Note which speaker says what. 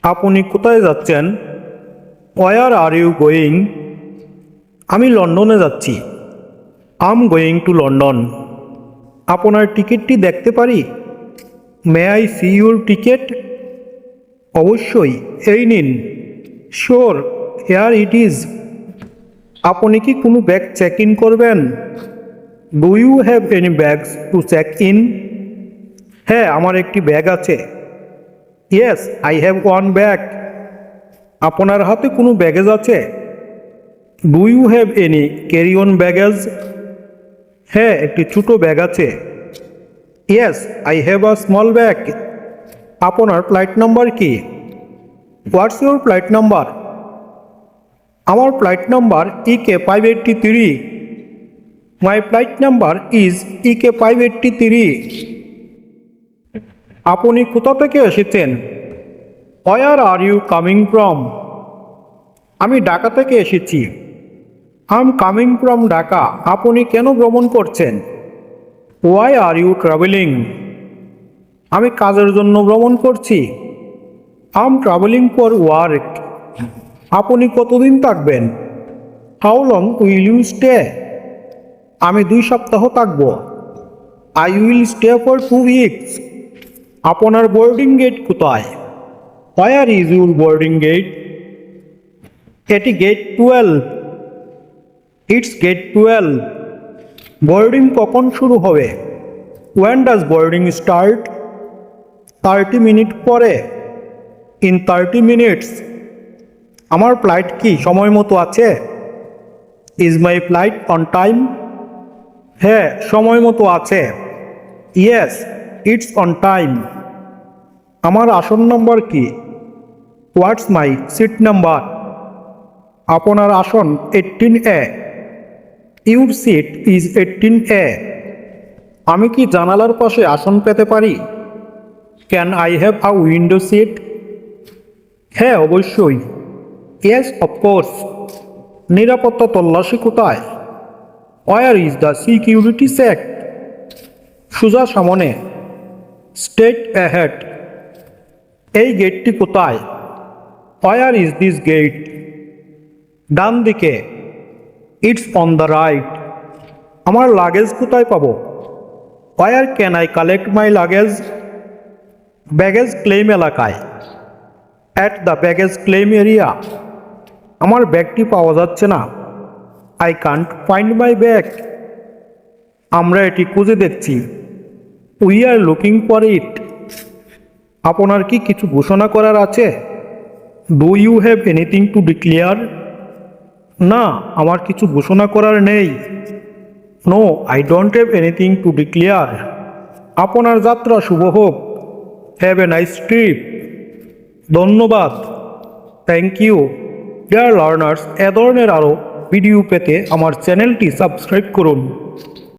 Speaker 1: আপনি কোথায় যাচ্ছেন? Where are you going? আমি লন্ডনে যাচ্ছি। I'm going to London. আপনার টিকিটটি দেখতে পারি? May I see your ticket? অবশ্যই, এই নিন। Sure, here it is. আপনি কি কোনো ব্যাগ চেক ইন করবেন? Do you have any bags to check in? হ্যাঁ, আমার একটি ব্যাগ আছে। Yes, I have one bag. আপনার হাতে কোনো ব্যাগেজ আছে? Do you have any carry on baggage? হ্যাঁ, একটি ছোটো ব্যাগ আছে। Yes, I have a small bag. আপনার ফ্লাইট নাম্বার কি? What's your flight number? আমার flight number EK583। My flight number is EK583। আপনি কোথা থেকে এসেছেন? Where are you coming from? আমি ঢাকা থেকে এসেছি। I am coming from Dhaka. আপনি কেন ভ্রমণ করছেন? Why are you travelling? আমি কাজের জন্য ভ্রমণ করছি। I am travelling for work. আপনি কতদিন থাকবেন? How long will you stay? আমি 2 সপ্তাহ থাকব। I will stay for 2 weeks. আপনার বোর্ডিং গেট কোথায়? Where is your boarding gate? এটি গেট 12। It's gate 12। বোর্ডিং কখন শুরু হবে? When does boarding start? 30 minute পরে। In 30 minutes. আমার ফ্লাইট কি সময় মতো আছে? Is my flight on time? হ্যাঁ, সময় মতো আছে। Yes, it's on time. আমার আসন নম্বর কি? What's my seat number? আপনার আসন 18A। Your seat is 18A। আমি কি জানালার পাশে আসন পেতে পারি? Can I have a window seat? হ্যাঁ, অবশ্যই। Yes, of course. নিরাপত্তা তল্লাশি কোথায়? Where is the security check? সোজা সামনে। Straight ahead. এই গেটটি কোথায়? Where is this gate? ডান দিকে। It's on the right. আমার লাগেজ কোথায় পাবো? Where can I collect my luggage? Baggage claim এলাকায়। At the baggage claim area. আমার ব্যাগটি পাওয়া যাচ্ছে না। I can't find my bag. আমরা এটি খুঁজে দেখছি। We are looking for it. আপনার কি কিছু ঘোষণা করার আছে? Do you have anything to declare? না, আমার কিছু ঘোষণা করার নেই। No, I don't have anything to declare. আপনার যাত্রা শুভ হোক। Have a nice trip. ধন্যবাদ। Thank you. ডিয়ার লার্নার্স, এ ধরনের আরও ভিডিও পেতে আমার চ্যানেলটি সাবস্ক্রাইব করুন।